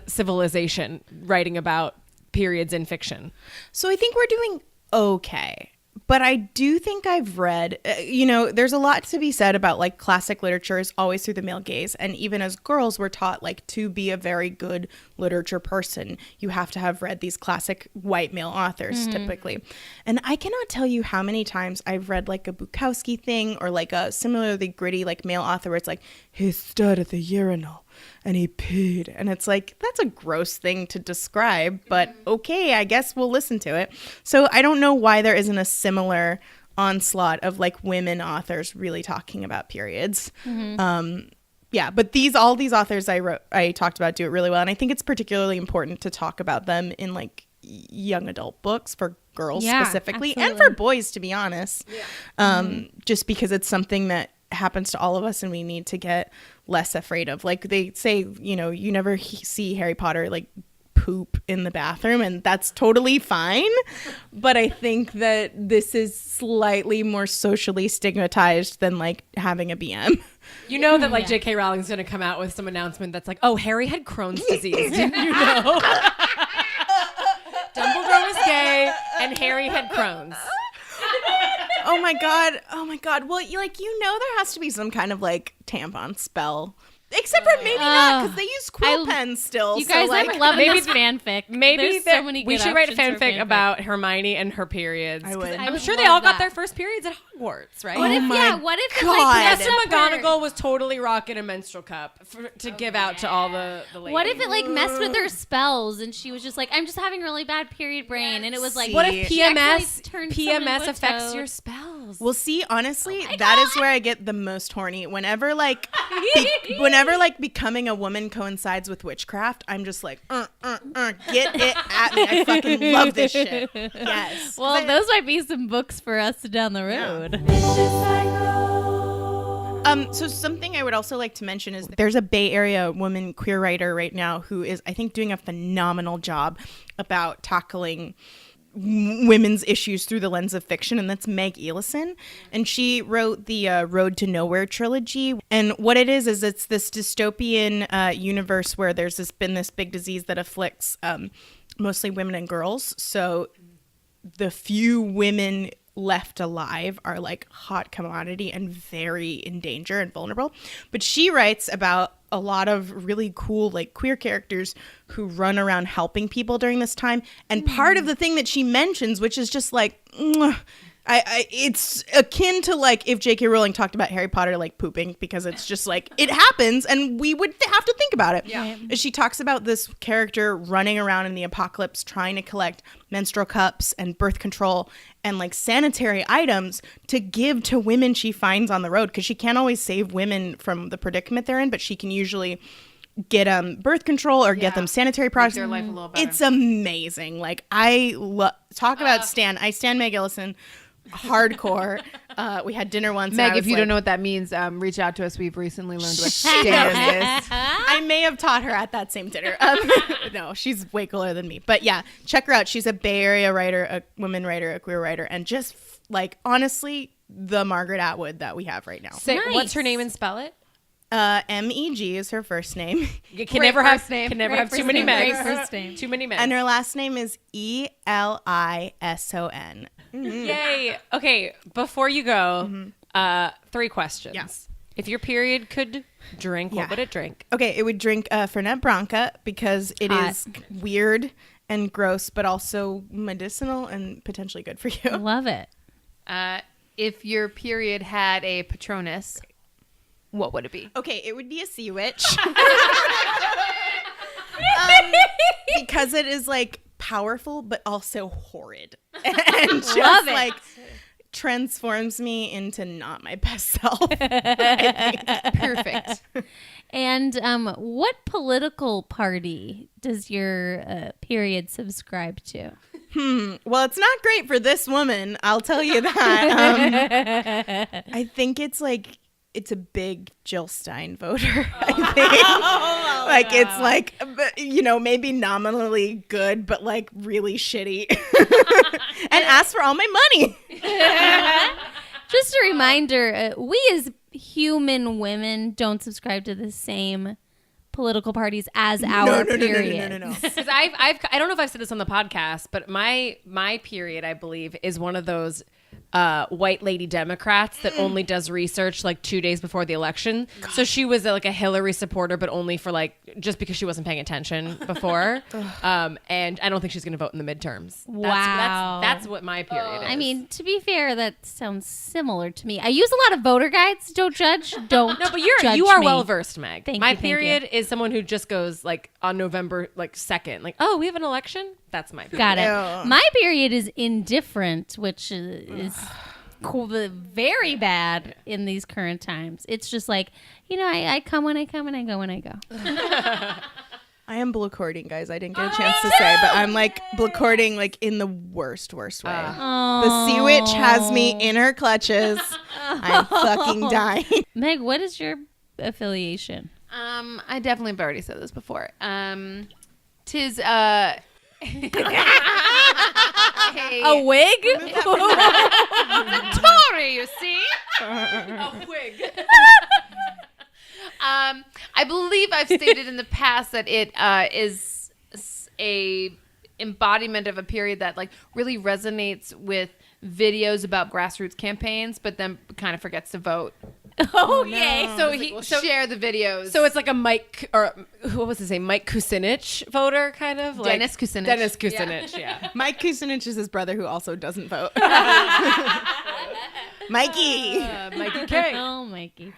civilization writing about periods in fiction? So I think we're doing okay. But I do think I've read, there's a lot to be said about like classic literature is always through the male gaze. And even as girls, we're taught like to be a very good literature person, you have to have read these classic white male authors typically. And I cannot tell you how many times I've read like a Bukowski thing or like a similarly gritty like male author where it's like, he stood at the urinal and he peed. And it's like, that's a gross thing to describe, but okay, I guess we'll listen to it. So I don't know why there isn't a similar onslaught of like women authors really talking about periods. Yeah, but all these authors I talked about do it really well. And I think it's particularly important to talk about them in like young adult books for girls specifically, and for boys, to be honest. Just because it's something that happens to all of us and we need to get less afraid of. Like they say, you never see Harry Potter like poop in the bathroom, and that's totally fine. But I think that this is slightly more socially stigmatized than like having a BM. You know that like J.K. Rowling's going to come out with some announcement that's like, oh, Harry had Crohn's disease. Didn't you know? Dumbledore was gay and Harry had Crohn's. Oh my god. Well, there has to be some kind of like tampon spell. Except for maybe not, because they use quill pens still. You guys, I'm loving this fanfic. Maybe There's so many good we should write a options for fanfic about Hermione and her periods. I would. I'm sure they all got their first periods at Hogwarts, right? What if it's like Professor McGonagall was totally rocking a menstrual cup to give out to all the ladies. What if it like messed with her spells and she was just like, I'm just having really bad period brain, and it was like, what if she actually PMS turned someone into a affects toad? your spells? Well, see, honestly, that is where I get the most horny. Whenever like becoming a woman coincides with witchcraft, I'm just like, get it at me. I fucking love this shit. Yes. Well, those might be some books for us down the road. So something I would also like to mention is there's a Bay Area woman queer writer right now who is, I think, doing a phenomenal job about tackling women's issues through the lens of fiction, and that's Meg Elison. And she wrote the Road to Nowhere trilogy. And what it is it's this dystopian universe where there's been this big disease that afflicts mostly women and girls. So the few women left alive are like hot commodity and very in danger and vulnerable. But she writes about a lot of really cool like queer characters who run around helping people during this time. And part of the thing that she mentions, which is just like, it's akin to like if J.K. Rowling talked about Harry Potter like pooping, because it's just like it happens and we would have to think about it. Yeah. She talks about this character running around in the apocalypse trying to collect menstrual cups and birth control and like sanitary items to give to women she finds on the road, because she can't always save women from the predicament they're in, but she can usually get birth control or get them sanitary products. Make their life a little better. It's amazing. Like I talk about Stan. I stan Meg Ellison hardcore. We had dinner once. Meg, if you don't know what that means, reach out to us. We've recently learned what Stan is. I may have taught her at that same dinner. No, she's way cooler than me. But yeah, check her out. She's a Bay Area writer, a woman writer, a queer writer, and just like honestly, the Margaret Atwood that we have right now. Say, what's her name and spell it? MEG is her first name. You can never have too many Megs. Too many Megs. And her last name is ELISON. Yay. Okay, before you go, 3 questions. Yes. If your period could drink, what would it drink? Okay, it would drink Fernet Branca because it is weird and gross, but also medicinal and potentially good for you. Love it. If your period had a Patronus, what would it be? Okay, it would be a sea witch. Because it is like powerful, but also horrid. And just Love it. like transforms me into not my best self. I think. Perfect. And what political party does your period subscribe to? Well, it's not great for this woman, I'll tell you that. I think it's like it's a big Jill Stein voter, I think. It's like, maybe nominally good, but like really shitty. And ask for all my money. Just a reminder, we as human women don't subscribe to the same political parties as our period. No. Because I don't know if I've said this on the podcast, but my period, I believe, is one of those white lady Democrats that only does research like 2 days before the election. God. So she was like a Hillary supporter, but only for like just because she wasn't paying attention before. And I don't think she's going to vote in the midterms. Wow. That's what my period is. I mean, to be fair, that sounds similar to me. I use a lot of voter guides. Don't judge. Don't. No, but judge you are me. well versed, Meg. Thank my you, thank period is someone who just goes like on November like 2nd, like, oh, we have an election. That's my period. Got it. Ew. My period is indifferent, which is very bad in these current times. It's just like, I come when I come and I go when I go. I am blocording, guys. I didn't get a chance to say, but I'm like blocording like in the worst way. The sea witch has me in her clutches. I'm fucking dying. Meg, what is your affiliation? I definitely have already said this before. Tis A wig? Tory, you see? A wig. I believe I've stated in the past that it is a embodiment of a period that like really resonates with videos about grassroots campaigns, but then kind of forgets to vote. Okay. So We'll share the videos. So it's like a Mike, or what was his name? Mike Kucinich voter, kind of? Like, Dennis Kucinich. Dennis Kucinich, yeah. Mike Kucinich is his brother who also doesn't vote. Mikey. Mikey K. Oh, Mikey.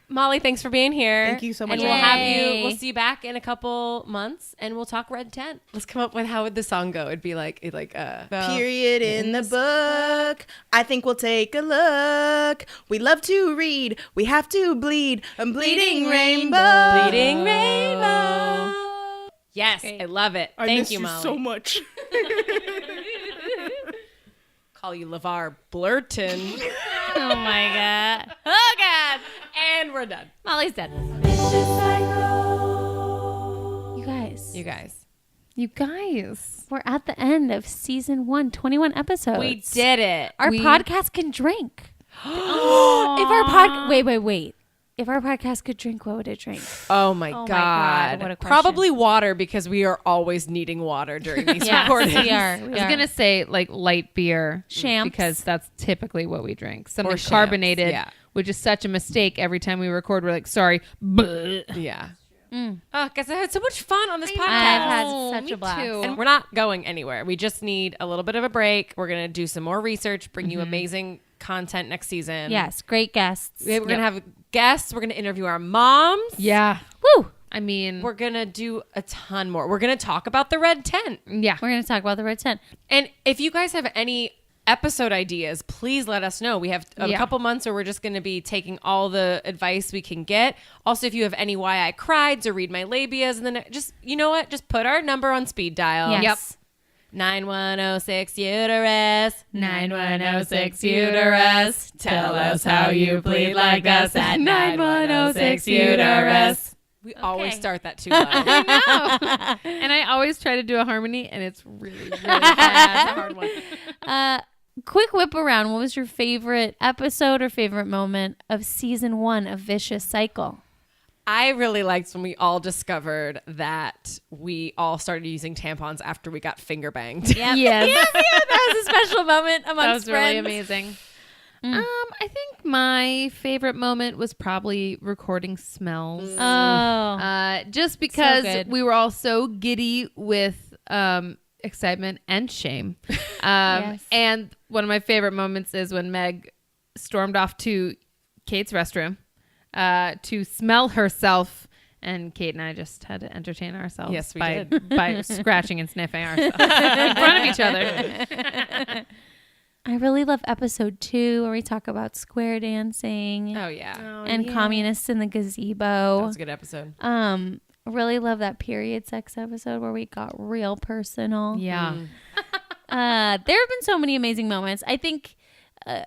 Molly, thanks for being here. Thank you so much. And Yay. we'll see you back in a couple months and we'll talk Red Tent. Let's come up with how would the song go? It'd be like Period in the book. I think we'll take a look. We love to read. We have to bleed. A bleeding rainbow. Bleeding Rainbow. Yes, Great. I love it. I Thank miss you, Molly. so much. Call you LeVar Blurton. Oh, my God. Oh, God. And we're done. Molly's dead. You guys. You guys. We're at the end of season 1, 21 episodes. We did it. Our podcast can drink. If our podcast... Wait. If our podcast could drink, what would it drink? Oh my God, God. what a question. Probably water because we are always needing water during these Yes, recordings. we are. I was going to say like light beer. Champs. Because that's typically what we drink. Something Or champs, carbonated, yeah. which is such a mistake. Every time we record, we're like, sorry. Bleh. Yeah. Oh, guys, I had so much fun on this podcast. I've had Oh, such me a blast. too. And we're not going anywhere. We just need a little bit of a break. We're going to do some more research, bring you amazing content next season. Yes, great guests. We're going to have guests. We're going to interview our moms. Yeah. Woo! I mean, We're going to do a ton more. We're going to talk about the Red Tent. yeah. We're going to talk about the Red Tent. And if you guys have any episode ideas, please let us know. We have a couple months where we're just going to be taking all the advice we can get. Also, if you have any why I crieds or read my labias, and then just, you know what? Just put our number on speed dial. Yes. Yep. 9106 uterus. 9106 uterus. Tell us how you bleed like us at 9106 uterus. We always start that too low. And I always try to do a harmony, and it's really, really hard. That's a hard one. Quick whip around. What was your favorite episode or favorite moment of season 1 of Vicious Cycle? I really liked when we all discovered that we all started using tampons after we got finger banged. Yep. Yes. That was a special moment amongst That was friends. really amazing. I think my favorite moment was probably recording smells. Oh. Just because good. we were all so giddy with excitement and shame. Yes. And one of my favorite moments is when Meg stormed off to Kate's restroom to smell herself. And Kate and I just had to entertain ourselves Yes, we did. By scratching and sniffing ourselves in front of each other. I really love episode 2 where we talk about square dancing Oh, yeah. and communists in the gazebo. That was a good episode. Really love that period sex episode where we got real personal. Yeah. There have been so many amazing moments. I think I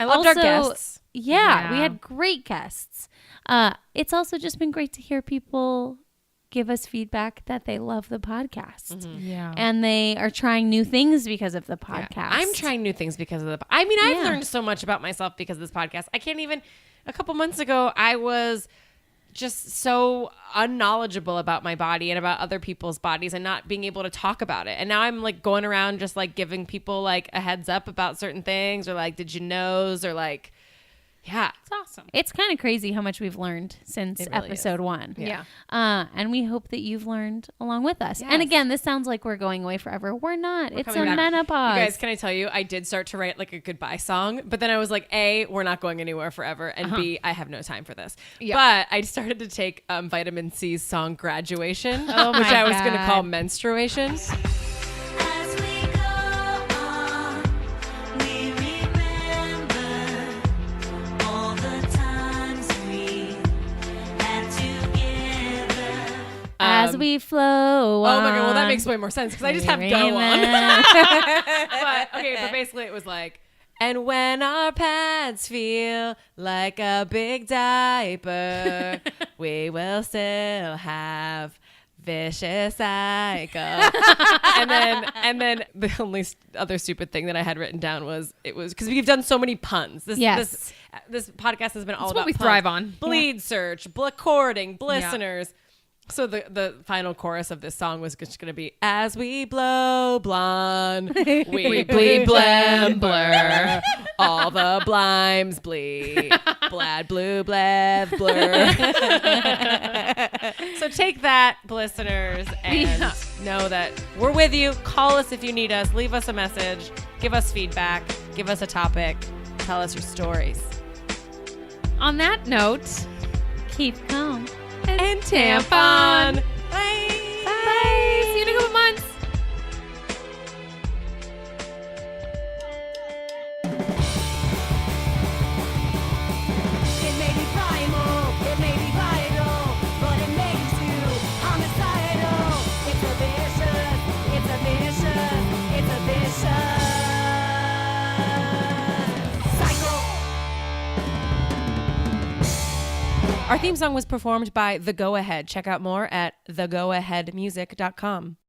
loved our also- guests. Yeah, we Yeah. had great guests. It's also just been great to hear people give us feedback that they love the podcast Yeah. and they are trying new things because of the Yeah. podcast. I'm trying new things because of the... I mean, I've Yeah. learned so much about myself because of this podcast. I can't even... A couple months ago, I was just so unknowledgeable about my body and about other people's bodies and not being able to talk about it. And now I'm like going around just like giving people like a heads up about certain things, or like, did you knows, or like, yeah. It's awesome. It's kind of crazy how much we've learned since It really episode 1. Yeah. And we hope that you've learned along with us. And again, this sounds like we're going away forever. We're not. It's a coming back. menopause. You guys, can I tell you, I did start to write like a goodbye song, but then I was like, A, we're not going anywhere forever, and B, I have no time for this. Yeah. But I started to take Vitamin C's song Graduation, which my I was going to God. call Menstruation. As we go on, we remember all the times we had together. As we flow Oh my God, well that on. makes way more sense because I just have We go on. remember. But basically it was like, and when our pads feel like a big diaper, we will still have vicious cycle. and then the only other stupid thing that I had written down was because we've done so many puns. This podcast has been all It's about what we puns. thrive on. Bleed search, cording, listeners. So the final chorus of this song was just going to be, as we blow blonde, we bleed blembler, all the blimes bleed, blad blue blad blur. So take that, listeners, and know that we're with you. Call us if you need us. Leave us a message. Give us feedback. Give us a topic. Tell us your stories. On that note, Keep calm. And tampon. Bye. bye. See you in a couple months. It may be primal, it may be vital, but it makes you homicidal. It's a vicious, it's a vicious, it's a vicious cycle. Our theme song was performed by The Go Ahead. Check out more at thegoaheadmusic.com.